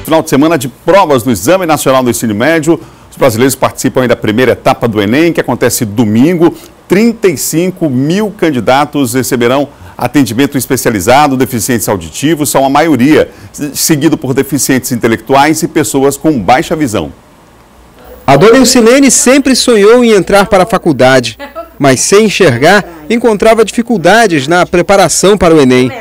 final de semana de provas do Exame Nacional do Ensino Médio. Os brasileiros participam aí da primeira etapa do Enem, que acontece domingo. 35 mil candidatos receberão atendimento especializado. Deficientes auditivos são a maioria, seguido por deficientes intelectuais e pessoas com baixa visão. A dona Eucilene sempre sonhou em entrar para a faculdade, mas sem enxergar, encontrava dificuldades na preparação para o Enem.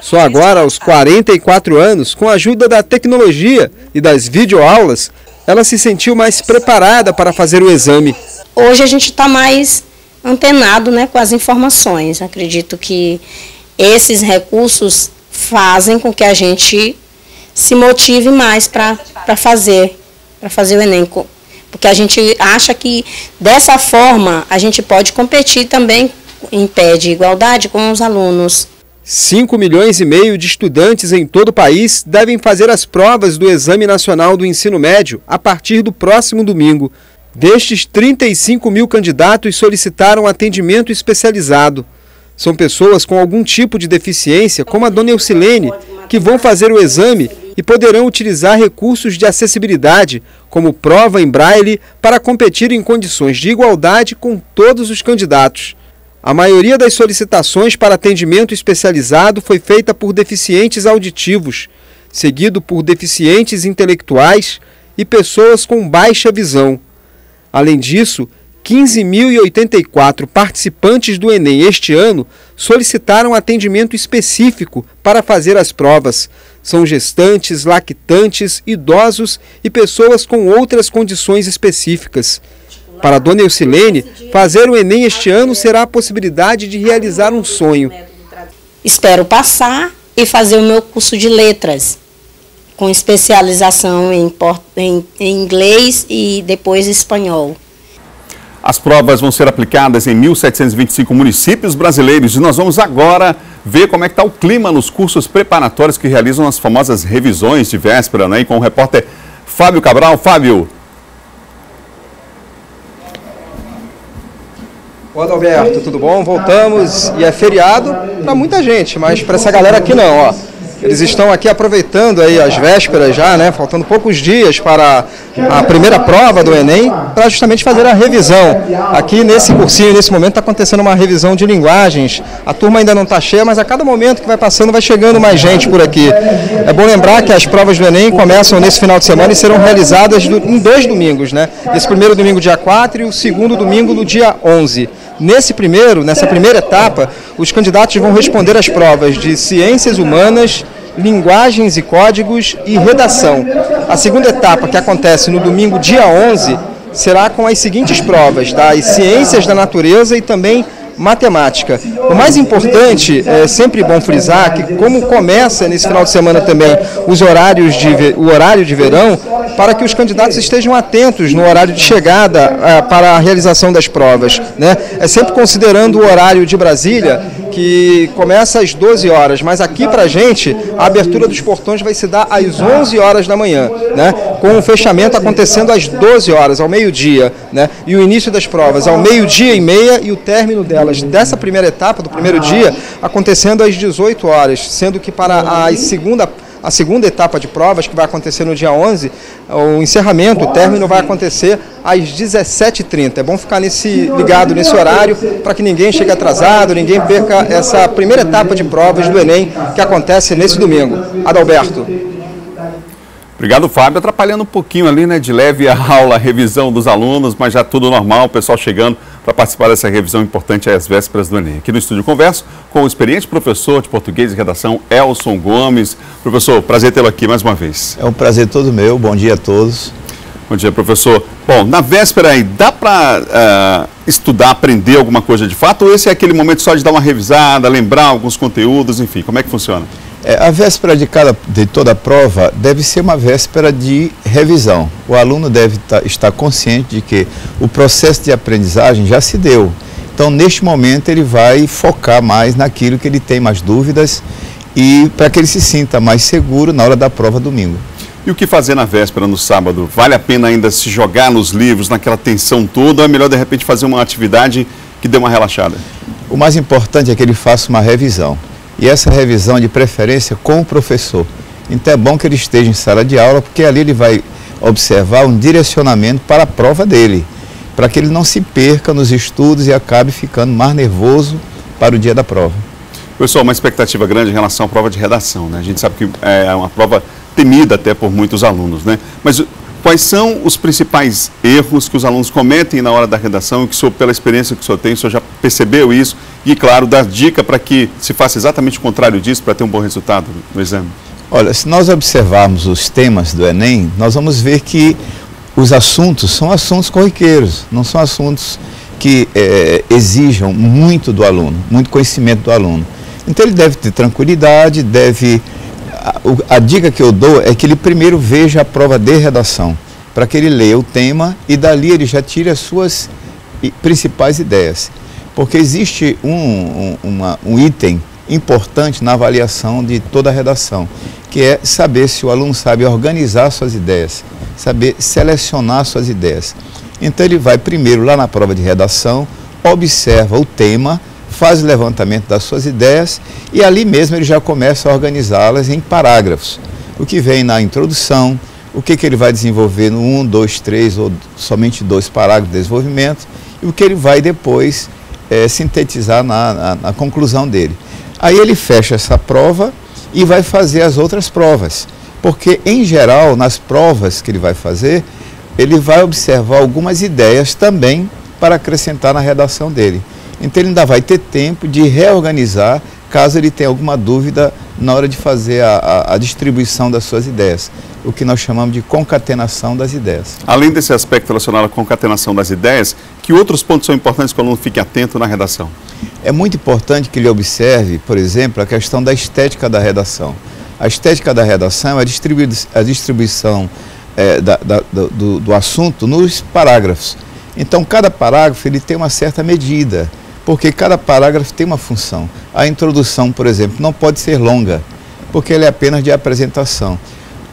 Só agora, aos 44 anos, com a ajuda da tecnologia e das videoaulas, ela se sentiu mais preparada para fazer o exame. Hoje a gente está mais antenado, né, com as informações. Acredito que esses recursos fazem com que a gente se motive mais para fazer o Enem. Porque a gente acha que dessa forma a gente pode competir também em pé de igualdade com os alunos. 5,5 milhões de estudantes em todo o país devem fazer as provas do Exame Nacional do Ensino Médio a partir do próximo domingo. Destes, 35 mil candidatos solicitaram atendimento especializado. São pessoas com algum tipo de deficiência, como a dona Eucilene, que vão fazer o exame e poderão utilizar recursos de acessibilidade, como prova em braille, para competir em condições de igualdade com todos os candidatos. A maioria das solicitações para atendimento especializado foi feita por deficientes auditivos, seguido por deficientes intelectuais e pessoas com baixa visão. Além disso, 15.084 participantes do Enem este ano solicitaram atendimento específico para fazer as provas. São gestantes, lactantes, idosos e pessoas com outras condições específicas. Para a dona Eucilene, fazer o Enem este ano será a possibilidade de realizar um sonho. Espero passar e fazer o meu curso de letras, com especialização em inglês e depois espanhol. As provas vão ser aplicadas em 1.725 municípios brasileiros e nós vamos agora ver como é que está o clima nos cursos preparatórios que realizam as famosas revisões de véspera, né? E com o repórter Fábio Cabral. Fábio. Oi, Adalberto, tudo bom? Voltamos e é feriado para muita gente, mas para essa galera aqui não, ó. Eles estão aqui aproveitando aí as vésperas já, né? Faltando poucos dias para a primeira prova do Enem, para justamente fazer a revisão. Aqui nesse cursinho, nesse momento, está acontecendo uma revisão de linguagens. A turma ainda não está cheia, mas a cada momento que vai passando, vai chegando mais gente por aqui. É bom lembrar que as provas do Enem começam nesse final de semana e serão realizadas em 2 domingos, né? Esse primeiro domingo, dia 4, e o segundo domingo, no dia 11. Nessa primeira etapa, os candidatos vão responder as provas de Ciências Humanas, Linguagens e Códigos e Redação. A segunda etapa, que acontece no domingo, dia 11, será com as seguintes provas, das Ciências da Natureza e também Matemática. O mais importante, é sempre bom frisar, que como começa nesse final de semana também o horário de verão, para que os candidatos estejam atentos no horário de chegada para a realização das provas, né? É sempre considerando o horário de Brasília, que começa às 12 horas, mas aqui para a gente, a abertura dos portões vai se dar às 11 horas da manhã, né? Com o fechamento acontecendo às 12 horas, ao meio-dia, né? E o início das provas ao 12h30 e o término delas, dessa primeira etapa, do primeiro dia, acontecendo às 18 horas, sendo que para a segunda etapa de provas, que vai acontecer no dia 11, o encerramento, o término vai acontecer às 17h30. É bom ficar ligado nesse horário para que ninguém chegue atrasado, ninguém perca essa primeira etapa de provas do Enem que acontece nesse domingo. Adalberto. Obrigado, Fábio. Atrapalhando um pouquinho ali, né, de leve a aula, a revisão dos alunos, mas já tudo normal, o pessoal chegando para participar dessa revisão importante às vésperas do Enem. Aqui no estúdio converso com o experiente professor de português e redação, Elson Gomes. Professor, prazer tê-lo aqui mais uma vez. É um prazer todo meu, bom dia a todos. Bom dia, professor. Bom, na véspera aí, dá para estudar, aprender alguma coisa de fato, ou esse é aquele momento só de dar uma revisada, lembrar alguns conteúdos, enfim, como é que funciona? A véspera de toda a prova deve ser uma véspera de revisão. O aluno deve estar consciente de que o processo de aprendizagem já se deu. Então, neste momento, ele vai focar mais naquilo que ele tem mais dúvidas e para que ele se sinta mais seguro na hora da prova domingo. E o que fazer na véspera, no sábado? Vale a pena ainda se jogar nos livros, naquela tensão toda, ou é melhor, de repente, fazer uma atividade que dê uma relaxada? O mais importante é que ele faça uma revisão. E essa revisão, de preferência, com o professor. Então é bom que ele esteja em sala de aula, porque ali ele vai observar um direcionamento para a prova dele, para que ele não se perca nos estudos e acabe ficando mais nervoso para o dia da prova. Pessoal, uma expectativa grande em relação à prova de redação, né? A gente sabe que é uma prova temida até por muitos alunos, né? Mas quais são os principais erros que os alunos cometem na hora da redação, que o senhor, pela experiência que o senhor tem, o senhor já percebeu isso? E, claro, dar dica para que se faça exatamente o contrário disso, para ter um bom resultado no exame. Olha, se nós observarmos os temas do Enem, nós vamos ver que os assuntos são assuntos corriqueiros, não são assuntos que exijam muito do aluno, muito conhecimento do aluno. Então ele deve ter tranquilidade, a dica que eu dou é que ele primeiro veja a prova de redação, para que ele leia o tema e dali ele já tire as suas principais ideias. Porque existe um item importante na avaliação de toda a redação, que é saber se o aluno sabe organizar suas ideias, saber selecionar suas ideias. Então ele vai primeiro lá na prova de redação, observa o tema, faz o levantamento das suas ideias e ali mesmo ele já começa a organizá-las em parágrafos. O que vem na introdução, o que ele vai desenvolver no 1, 2, 3 ou somente 2 parágrafos de desenvolvimento e o que ele vai depois sintetizar na conclusão dele. Aí ele fecha essa prova e vai fazer as outras provas, porque em geral nas provas que ele vai fazer, ele vai observar algumas ideias também para acrescentar na redação dele. Então ele ainda vai ter tempo de reorganizar caso ele tenha alguma dúvida na hora de fazer a distribuição das suas ideias, o que nós chamamos de concatenação das ideias. Além desse aspecto relacionado à concatenação das ideias, que outros pontos são importantes que o aluno fique atento na redação? É muito importante que ele observe, por exemplo, a questão da estética da redação. A estética da redação é a distribuição do assunto nos parágrafos. Então, cada parágrafo ele tem uma certa medida, porque cada parágrafo tem uma função. A introdução, por exemplo, não pode ser longa, porque ela é apenas de apresentação.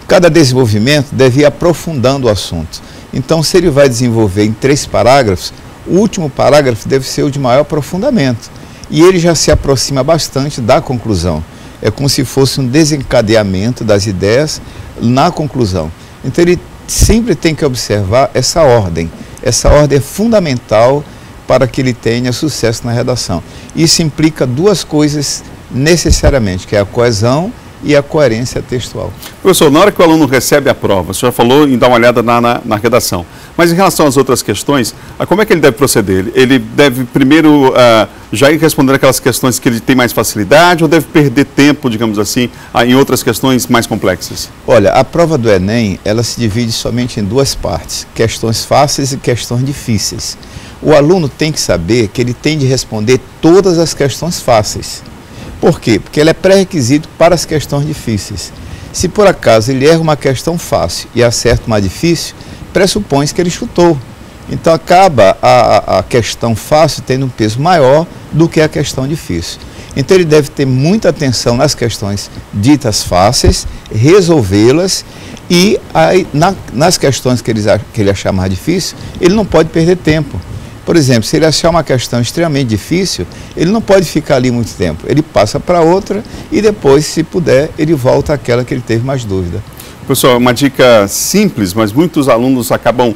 Cada desenvolvimento deve ir aprofundando o assunto. Então, se ele vai desenvolver em 3 parágrafos, o último parágrafo deve ser o de maior aprofundamento. E ele já se aproxima bastante da conclusão. É como se fosse um desencadeamento das ideias na conclusão. Então, ele sempre tem que observar essa ordem. Essa ordem é fundamental para que ele tenha sucesso na redação. Isso implica 2 coisas necessariamente, que é a coesão e a coerência textual. Professor, na hora que o aluno recebe a prova, o senhor falou em dar uma olhada na redação, mas em relação às outras questões, como é que ele deve proceder? Ele deve primeiro já ir respondendo aquelas questões que ele tem mais facilidade ou deve perder tempo, digamos assim, em outras questões mais complexas? Olha, a prova do Enem, ela se divide somente em 2 partes, questões fáceis e questões difíceis. O aluno tem que saber que ele tem de responder todas as questões fáceis. Por quê? Porque ele é pré-requisito para as questões difíceis. Se por acaso ele erra uma questão fácil e acerta uma difícil, pressupõe que ele chutou. Então acaba a questão fácil tendo um peso maior do que a questão difícil. Então ele deve ter muita atenção nas questões ditas fáceis, resolvê-las e aí, nas questões que ele achar mais difícil, ele não pode perder tempo. Por exemplo, se ele achar uma questão extremamente difícil, ele não pode ficar ali muito tempo. Ele passa para outra e depois, se puder, ele volta àquela que ele teve mais dúvida. Pessoal, uma dica simples, mas muitos alunos acabam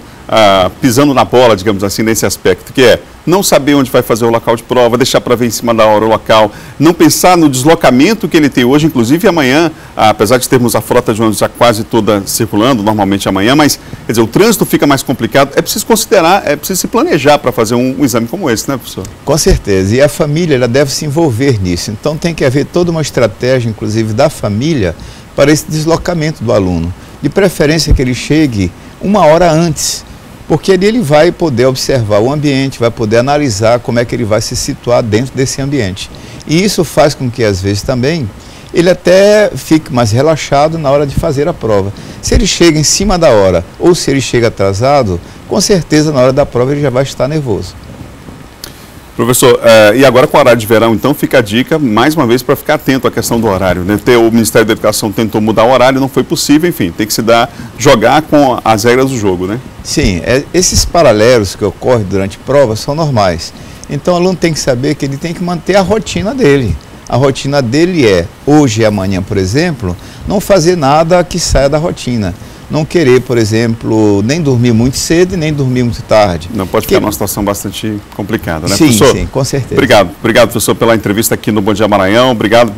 pisando na bola, digamos assim, nesse aspecto, que é não saber onde vai fazer o local de prova, deixar para ver em cima da hora o local, não pensar no deslocamento que ele tem hoje, inclusive amanhã, apesar de termos a frota de ônibus já quase toda circulando, normalmente amanhã, mas, quer dizer, o trânsito fica mais complicado, é preciso considerar, é preciso se planejar para fazer um exame como esse, né, professor? Com certeza, e a família ela deve se envolver nisso, então tem que haver toda uma estratégia, inclusive da família, para esse deslocamento do aluno, de preferência que ele chegue 1 hora antes, porque ali ele vai poder observar o ambiente, vai poder analisar como é que ele vai se situar dentro desse ambiente. E isso faz com que, às vezes, também, ele até fique mais relaxado na hora de fazer a prova. Se ele chega em cima da hora ou se ele chega atrasado, com certeza, na hora da prova, ele já vai estar nervoso. Professor, e agora com o horário de verão, então fica a dica, mais uma vez, para ficar atento à questão do horário, né? O Ministério da Educação tentou mudar o horário, não foi possível, enfim, tem que jogar com as regras do jogo, né? Sim, esses paralelos que ocorrem durante prova são normais. Então o aluno tem que saber que ele tem que manter a rotina dele. A rotina dele é, hoje e amanhã, por exemplo, não fazer nada que saia da rotina. Não querer, por exemplo, nem dormir muito cedo e nem dormir muito tarde. Não pode ficar numa situação bastante complicada, né, sim, professor? Sim, com certeza. Obrigado, professor, pela entrevista aqui no Bom Dia Maranhão. Obrigado,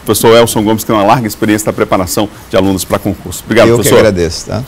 professor Elson Gomes, que tem uma larga experiência na preparação de alunos para concurso. Obrigado, professor. Eu que agradeço, tá?